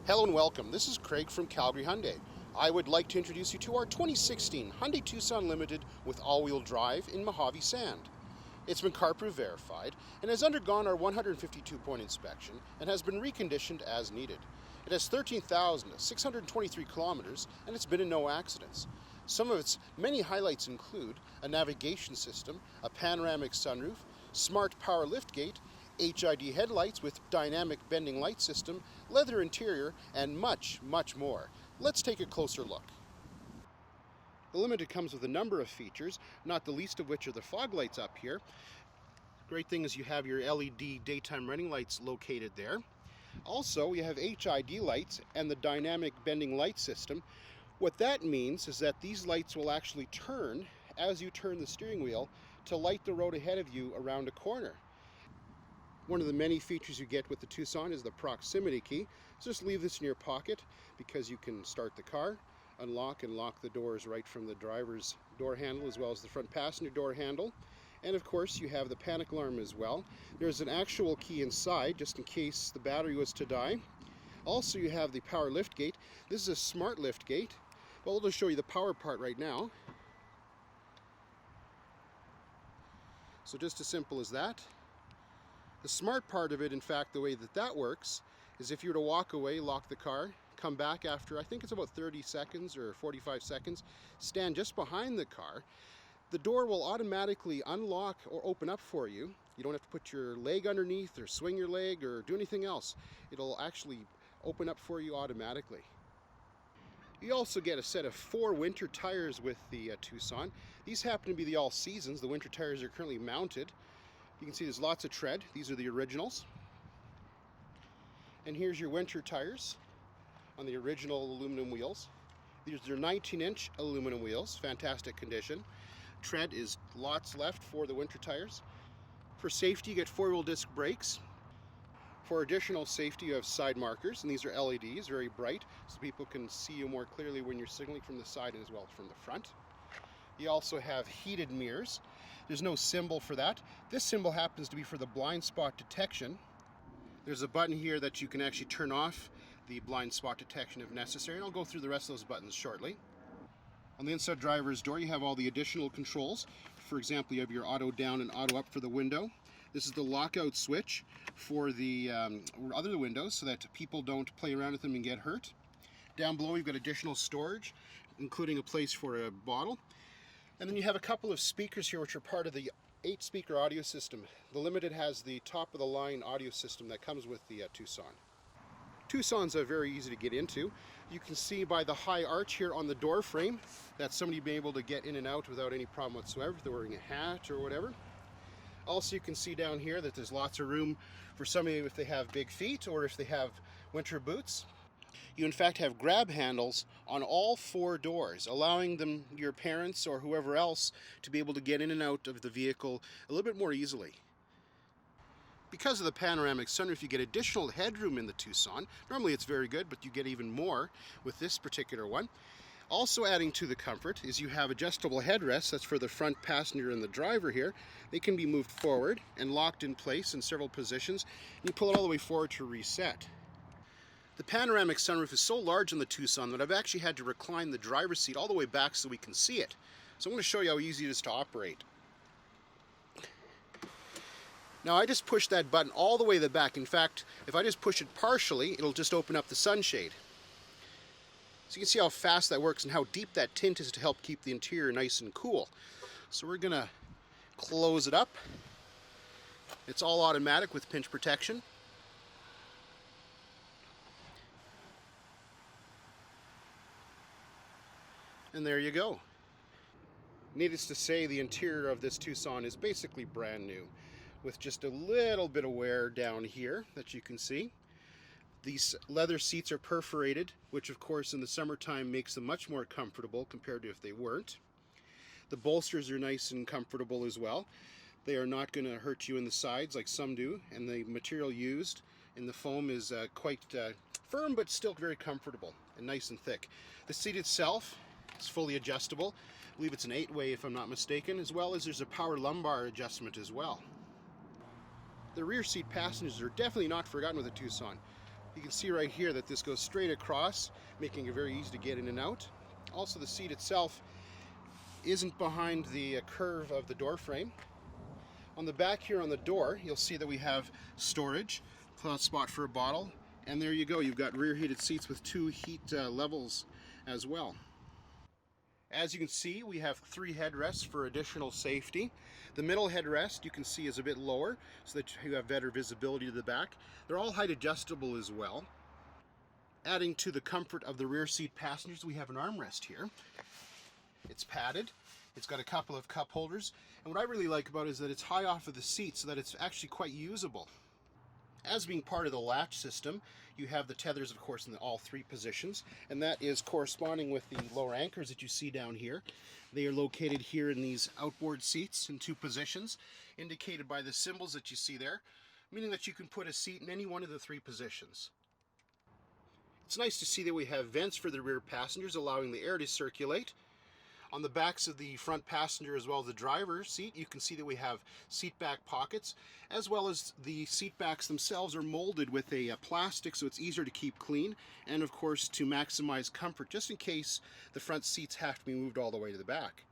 Hello and welcome. This is Craig from Calgary Hyundai. I would like to introduce you to our 2016 Hyundai Tucson Limited with all-wheel drive in Mojave Sand. It's been CarProof verified and has undergone our 152-point inspection and has been reconditioned as needed. It has 13,623 kilometers and it's been in no accidents. Some of its many highlights include a navigation system, a panoramic sunroof, smart power liftgate, HID headlights with dynamic bending light system, leather interior, and much, much more. Let's take a closer look. The Limited comes with a number of features, not the least of which are the fog lights up here. Great thing is you have your LED daytime running lights located there. Also, you have HID lights and the dynamic bending light system. What that means is that these lights will actually turn as you turn the steering wheel to light the road ahead of you around a corner. One of the many features you get with the Tucson is the proximity key. So just leave this in your pocket because you can start the car, unlock and lock the doors right from the driver's door handle as well as the front passenger door handle. And of course you have the panic alarm as well. There's an actual key inside just in case the battery was to die. Also you have the power liftgate. This is a smart liftgate. Well, we'll just show you the power part right now. So just as simple as that. The smart part of it, in fact, the way that works is if you were to walk away, lock the car, come back after, I think it's about 30 seconds or 45 seconds, stand just behind the car, the door will automatically unlock or open up for you. You don't have to put your leg underneath or swing your leg or do anything else. It'll actually open up for you automatically. You also get a set of 4 winter tires with the Tucson. These happen to be the all seasons. The winter tires are currently mounted. You can see there's lots of tread. These are the originals. And here's your winter tires on the original aluminum wheels. These are 19-inch aluminum wheels, fantastic condition. Tread is lots left for the winter tires. For safety, you get 4-wheel disc brakes. For additional safety, you have side markers, and these are LEDs, very bright, so people can see you more clearly when you're signaling from the side as well as from the front. You also have heated mirrors. There's no symbol for that. This symbol happens to be for the blind spot detection. There's a button here that you can actually turn off the blind spot detection if necessary, and I'll go through the rest of those buttons shortly. On the inside driver's door, you have all the additional controls. For example, you have your auto down and auto up for the window. This is the lockout switch for the other windows so that people don't play around with them and get hurt. Down below, you've got additional storage, including a place for a bottle. And then you have a couple of speakers here which are part of the 8-speaker audio system. The Limited has the top-of-the-line audio system that comes with the Tucson. Tucson's very easy to get into. You can see by the high arch here on the door frame that somebody be able to get in and out without any problem whatsoever if they're wearing a hat or whatever. Also, you can see down here that there's lots of room for somebody if they have big feet or if they have winter boots. You in fact have grab handles on all 4 doors, allowing them, your parents or whoever else, to be able to get in and out of the vehicle a little bit more easily. Because of the panoramic sunroof, you get additional headroom in the Tucson. Normally it's very good, but you get even more with this particular one. Also adding to the comfort is you have adjustable headrests. That's for the front passenger and the driver here. They can be moved forward and locked in place in several positions. You pull it all the way forward to reset. The panoramic sunroof is so large on the Tucson that I've actually had to recline the driver's seat all the way back so we can see it. So I'm going to show you how easy it is to operate. Now I just pushed that button all the way to the back. In fact, if I just push it partially, it'll just open up the sunshade. So you can see how fast that works and how deep that tint is to help keep the interior nice and cool. So we're going to close it up. It's all automatic with pinch protection. And there you go. Needless to say, the interior of this Tucson is basically brand new, with just a little bit of wear down here that you can see. These leather seats are perforated, which of course in the summertime makes them much more comfortable compared to if they weren't. The bolsters are nice and comfortable as well. They are not going to hurt you in the sides like some do, and the material used in the foam is quite firm but still very comfortable and nice and thick. The seat itself is fully adjustable. I believe it's an 8-way if I'm not mistaken, as well as there's a power lumbar adjustment as well. The rear seat passengers are definitely not forgotten with the Tucson. You can see right here that this goes straight across, making it very easy to get in and out. Also, the seat itself isn't behind the curve of the door frame. On the back here on the door, you'll see that we have storage, a spot for a bottle, and there you go. You've got rear heated seats with 2 heat levels as well. As you can see, we have 3 headrests for additional safety. The middle headrest you can see is a bit lower so that you have better visibility to the back. They're all height adjustable as well. Adding to the comfort of the rear seat passengers, we have an armrest here. It's padded. It's got a couple of cup holders. And what I really like about it is that it's high off of the seat so that it's actually quite usable. As being part of the latch system, you have the tethers, of course, in all 3 positions, and that is corresponding with the lower anchors that you see down here. They are located here in these outboard seats in 2 positions, indicated by the symbols that you see there, meaning that you can put a seat in any one of the 3 positions. It's nice to see that we have vents for the rear passengers, allowing the air to circulate. On the backs of the front passenger as well as the driver's seat, you can see that we have seat back pockets, as well as the seat backs themselves are molded with a plastic so it's easier to keep clean, and of course to maximize comfort just in case the front seats have to be moved all the way to the back.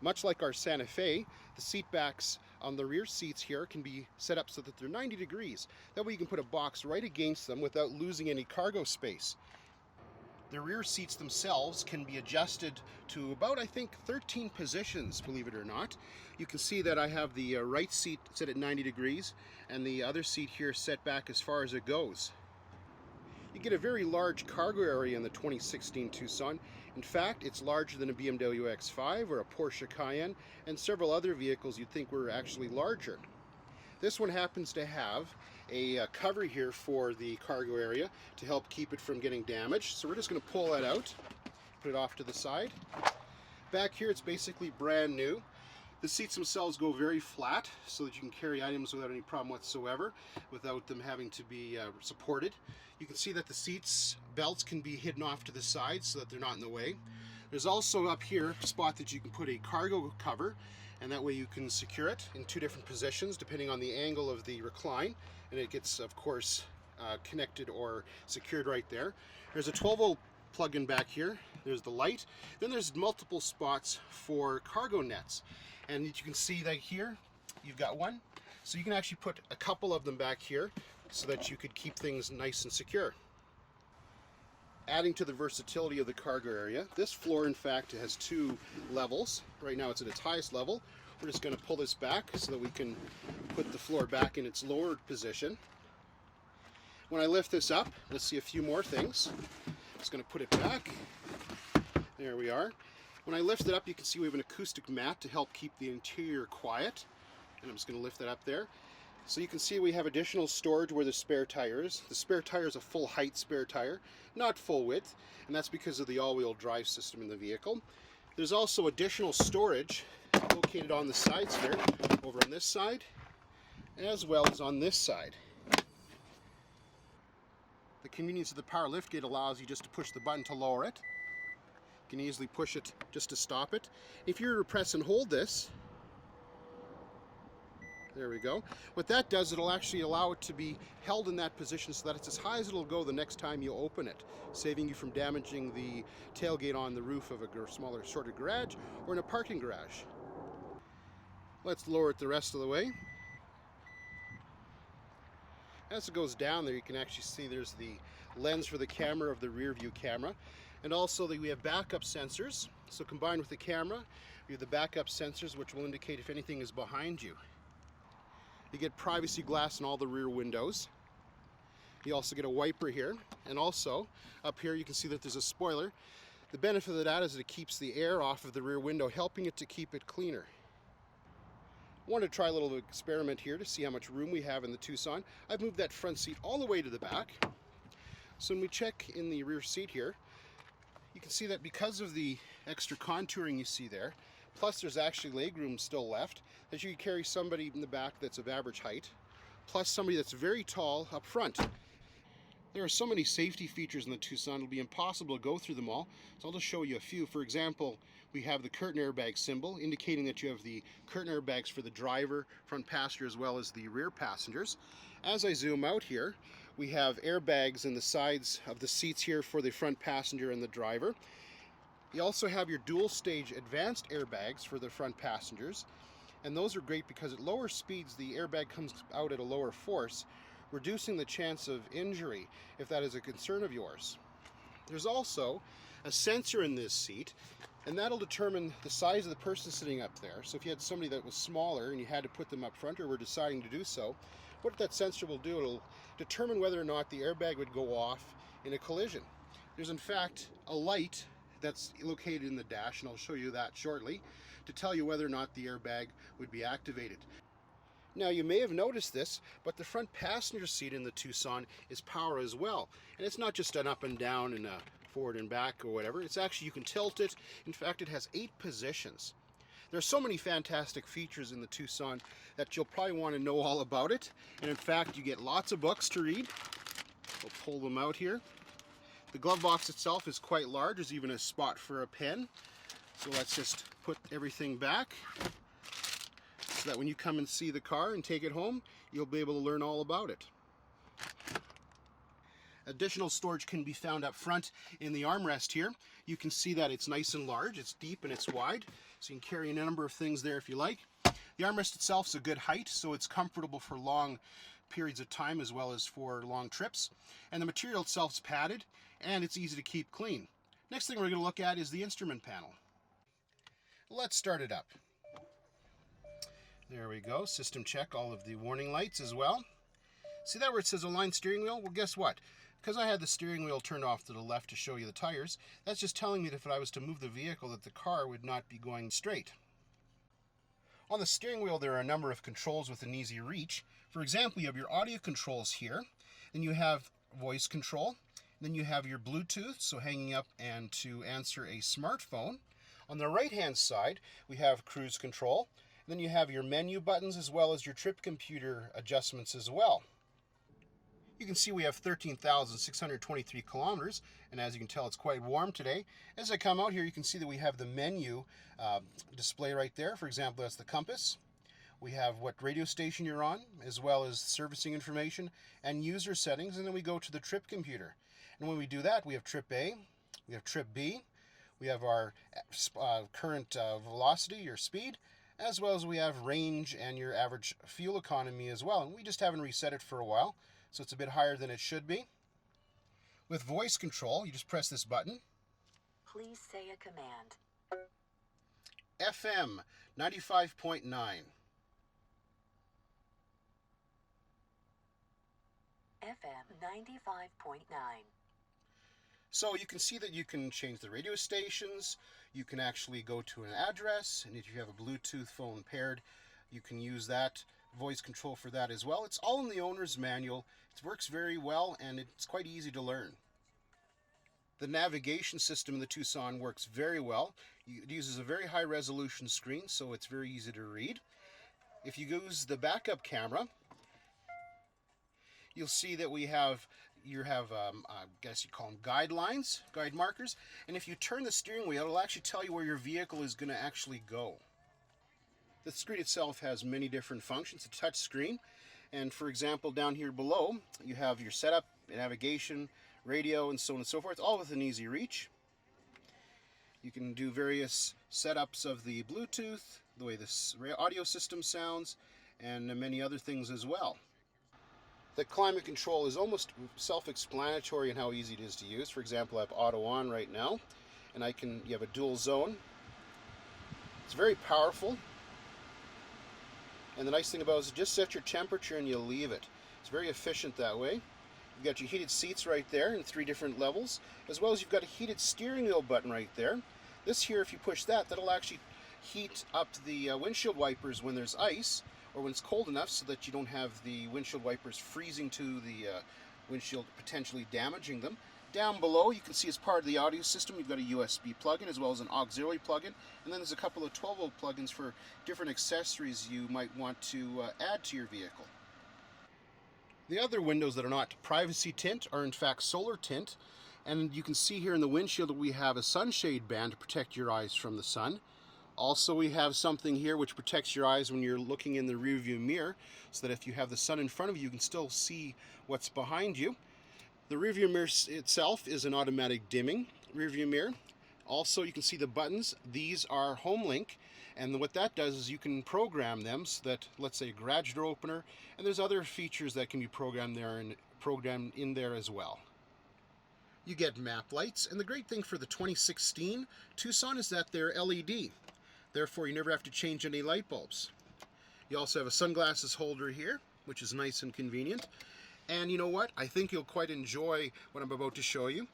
Much like our Santa Fe, the seat backs on the rear seats here can be set up so that they're 90 degrees. That way you can put a box right against them without losing any cargo space. The rear seats themselves can be adjusted to about, I think, 13 positions, believe it or not. You can see that I have the right seat set at 90 degrees and the other seat here set back as far as it goes. You get a very large cargo area in the 2016 Tucson. In fact, it's larger than a BMW X5 or a Porsche Cayenne and several other vehicles you'd think were actually larger. This one happens to have a cover here for the cargo area to help keep it from getting damaged. So we're just going to pull that out, put it off to the side. Back here it's basically brand new. The seats themselves go very flat so that you can carry items without any problem whatsoever, without them having to be supported. You can see that the seats belts can be hidden off to the side so that they're not in the way. There's also up here a spot that you can put a cargo cover, and that way you can secure it in 2 different positions depending on the angle of the recline, and it gets, of course, connected or secured right there. There's a 12-volt plug-in back here. There's the light. Then there's multiple spots for cargo nets, and you can see that here you've got one, so you can actually put a couple of them back here so that you could keep things nice and secure. Adding to the versatility of the cargo area, this floor in fact has 2 levels. Right now it's at its highest level. We're just going to pull this back so that we can put the floor back in its lowered position. When I lift this up, let's see a few more things. Just going to put it back. There we are. When I lift it up, you can see we have an acoustic mat to help keep the interior quiet. And I'm just going to lift that up there. So you can see we have additional storage where the spare tire is. The spare tire is a full height spare tire, not full width, and that's because of the all-wheel drive system in the vehicle. There's also additional storage located on the sides here, over on this side, as well as on this side. The convenience of the power liftgate allows you just to push the button to lower it. You can easily push it just to stop it. If you were to press and hold this, there we go. What that does, it'll actually allow it to be held in that position so that it's as high as it'll go the next time you open it, saving you from damaging the tailgate on the roof of a smaller, shorter garage or in a parking garage. Let's lower it the rest of the way. As it goes down there, you can actually see there's the lens for the camera of the rear view camera, and also we have backup sensors. So combined with the camera, we have the backup sensors which will indicate if anything is behind you. You get privacy glass in all the rear windows. You also get a wiper here, and also up here you can see that there's a spoiler. The benefit of that is that it keeps the air off of the rear window, helping it to keep it cleaner. I wanted to try a little experiment here to see how much room we have in the Tucson. I've moved that front seat all the way to the back. So when we check in the rear seat here, you can see that because of the extra contouring you see there, plus there's actually legroom still left, that you can carry somebody in the back that's of average height, plus somebody that's very tall up front. There are so many safety features in the Tucson, it'll be impossible to go through them all, so I'll just show you a few. For example, we have the curtain airbag symbol, indicating that you have the curtain airbags for the driver, front passenger, as well as the rear passengers. As I zoom out here, we have airbags in the sides of the seats here for the front passenger and the driver. You also have your dual stage advanced airbags for the front passengers, and those are great because at lower speeds the airbag comes out at a lower force, reducing the chance of injury if that is a concern of yours. There's also a sensor in this seat, and that'll determine the size of the person sitting up there. So if you had somebody that was smaller and you had to put them up front or were deciding to do so, what that sensor will do, it'll determine whether or not the airbag would go off in a collision. There's in fact a light that's located in the dash, and I'll show you that shortly, to tell you whether or not the airbag would be activated. Now, you may have noticed this, but the front passenger seat in the Tucson is power as well. And it's not just an up and down and a forward and back or whatever. It's actually, you can tilt it. In fact, it has 8 positions. There's so many fantastic features in the Tucson that you'll probably want to know all about it. And in fact, you get lots of books to read. We'll pull them out here. The glove box itself is quite large. There's even a spot for a pen. So let's just put everything back, so that when you come and see the car and take it home, you'll be able to learn all about it. Additional storage can be found up front in the armrest here. You can see that it's nice and large, it's deep and it's wide, so you can carry a number of things there if you like. The armrest itself is a good height, so it's comfortable for long periods of time as well as for long trips. And the material itself is padded and it's easy to keep clean. Next thing we're going to look at is the instrument panel. Let's start it up. There we go, system check, all of the warning lights as well. See that where it says align steering wheel? Well, guess what? Because I had the steering wheel turned off to the left to show you the tires, that's just telling me that if I was to move the vehicle that the car would not be going straight. On the steering wheel there are a number of controls within easy reach. For example, you have your audio controls here, then you have voice control, then you have your Bluetooth, so hanging up and to answer a smartphone. On the right hand side we have cruise control. Then you have your menu buttons as well as your trip computer adjustments as well. You can see we have 13,623 kilometers, and as you can tell, it's quite warm today. As I come out here, you can see that we have the menu display right there. For example, that's the compass. We have what radio station you're on, as well as servicing information and user settings, and then we go to the trip computer. And when we do that, we have trip A, we have trip B, we have our current velocity, your speed, as well as we have range and your average fuel economy as well. And we just haven't reset it for a while, so it's a bit higher than it should be. With voice control, you just press this button. Please say a command. FM 95.9. FM 95.9. So you can see that you can change the radio stations, you can actually go to an address, and if you have a Bluetooth phone paired, you can use that voice control for that as well. It's all in the owner's manual. It works very well and it's quite easy to learn. The navigation system in the Tucson works very well. It uses a very high resolution screen, so it's very easy to read. If you use the backup camera, you'll see that we have I guess you call them guidelines, guide markers, and if you turn the steering wheel, it'll actually tell you where your vehicle is going to actually go. The screen itself has many different functions. It's a touch screen, and for example, down here below, you have your setup, navigation, radio, and so on and so forth, all within easy reach. You can do various setups of the Bluetooth, the way this audio system sounds, and many other things as well. The climate control is almost self-explanatory in how easy it is to use. For example, I have auto on right now, and you have a dual zone. It's very powerful, and the nice thing about it is just set your temperature and you'll leave it. It's very efficient that way. You've got your heated seats right there in 3 different levels, as well as you've got a heated steering wheel button right there. This here, if you push that, that'll actually heat up the windshield wipers when there's ice, or when it's cold enough so that you don't have the windshield wipers freezing to the windshield, potentially damaging them. Down below, you can see as part of the audio system, you've got a USB plug-in as well as an auxiliary plug-in, and then there's a couple of 12-volt plug-ins for different accessories you might want to add to your vehicle. The other windows that are not privacy tint are in fact solar tint, and you can see here in the windshield that we have a sunshade band to protect your eyes from the sun. Also, we have something here which protects your eyes when you're looking in the rearview mirror, so that if you have the sun in front of you, you can still see what's behind you. The rearview mirror itself is an automatic dimming rearview mirror. Also, you can see the buttons. These are home link, and what that does is you can program them so that, let's say, a garage door opener, and there's other features that can be programmed in there as well. You get map lights, and the great thing for the 2016 Tucson is that they're LED. Therefore, you never have to change any light bulbs. You also have a sunglasses holder here, which is nice and convenient. And you know what? I think you'll quite enjoy what I'm about to show you.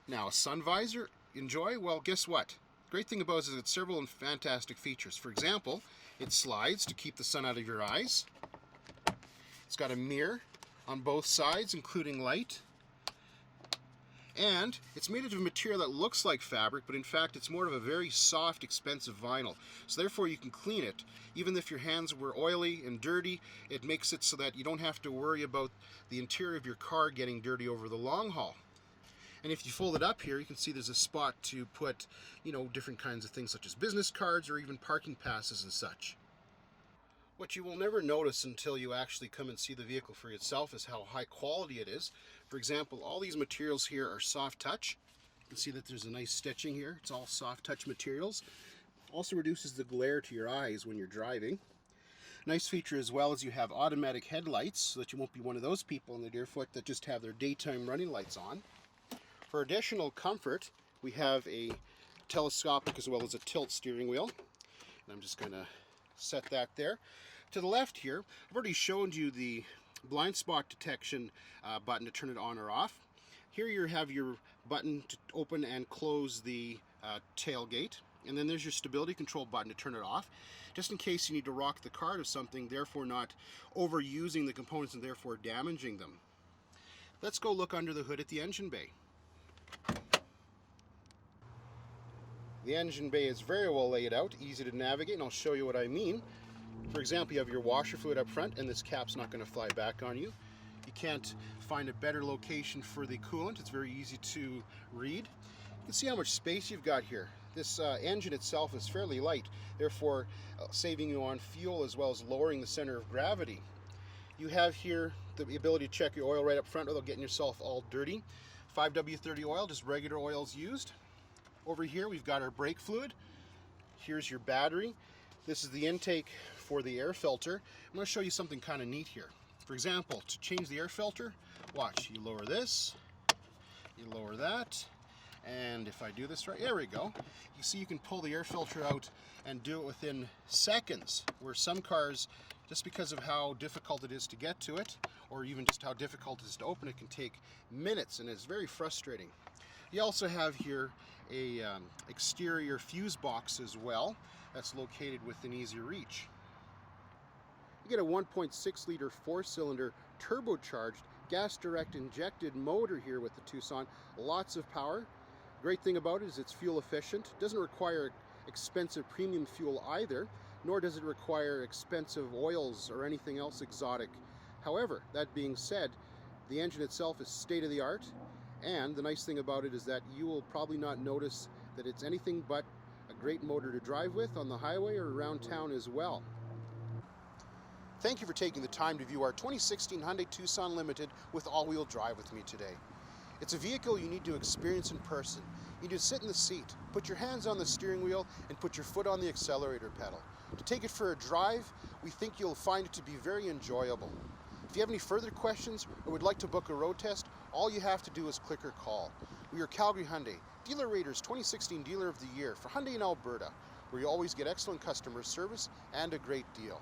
Now, a sun visor, enjoy? Well, guess what? Great thing about it is it's several fantastic features. For example, it slides to keep the sun out of your eyes. It's got a mirror on both sides, including light. And it's made of a material that looks like fabric, but in fact it's more of a very soft, expensive vinyl. So therefore you can clean it. Even if your hands were oily and dirty, it makes it so that you don't have to worry about the interior of your car getting dirty over the long haul. And if you fold it up here, you can see there's a spot to put, different kinds of things such as business cards or even parking passes and such. What you will never notice until you actually come and see the vehicle for yourself is how high quality it is. For example, all these materials here are soft touch. You can see that there's a nice stitching here. It's all soft touch materials. Also reduces the glare to your eyes when you're driving. Nice feature as well is you have automatic headlights, so that you won't be one of those people in the Deerfoot that just have their daytime running lights on. For additional comfort, we have a telescopic as well as a tilt steering wheel. And I'm just going to set that there. To the left here, I've already showed you the blind spot detection button to turn it on or off. Here you have your button to open and close the tailgate, and then there's your stability control button to turn it off, just in case you need to rock the car to something, therefore not overusing the components and therefore damaging them. Let's go look under the hood at the engine bay. The engine bay is very well laid out, easy to navigate, and I'll show you what I mean. For example, you have your washer fluid up front, and this cap's not going to fly back on you. You can't find a better location for the coolant. It's very easy to read. You can see how much space you've got here. This engine itself is fairly light, therefore saving you on fuel as well as lowering the center of gravity. You have here the ability to check your oil right up front without getting yourself all dirty. 5W30 oil, just regular oil is used. Over here we've got our brake fluid. Here's your battery. This is the intake for the air filter. I'm going to show you something kind of neat here. For example, to change the air filter, watch, you lower this, you lower that, and if I do this right, there we go. You see you can pull the air filter out and do it within seconds, where some cars, just because of how difficult it is to get to it, or even just how difficult it is to open it, can take minutes, and it's very frustrating. You also have here a exterior fuse box as well that's located within easy reach. You get a 1.6 liter 4-cylinder turbocharged gas direct injected motor here with the Tucson. Lots of power. Great thing about it is it's fuel efficient. Doesn't require expensive premium fuel either, nor does it require expensive oils or anything else exotic. However, that being said, the engine itself is state of the art, and the nice thing about it is that you will probably not notice that it's anything but a great motor to drive with on the highway or around town as well. Thank you for taking the time to view our 2016 Hyundai Tucson Limited with all-wheel drive with me today. It's a vehicle you need to experience in person. You need to sit in the seat, put your hands on the steering wheel, and put your foot on the accelerator pedal. To take it for a drive, we think you'll find it to be very enjoyable. If you have any further questions or would like to book a road test, all you have to do is click or call. We are Calgary Hyundai, Dealer Rater's 2016 Dealer of the Year for Hyundai in Alberta, where you always get excellent customer service and a great deal.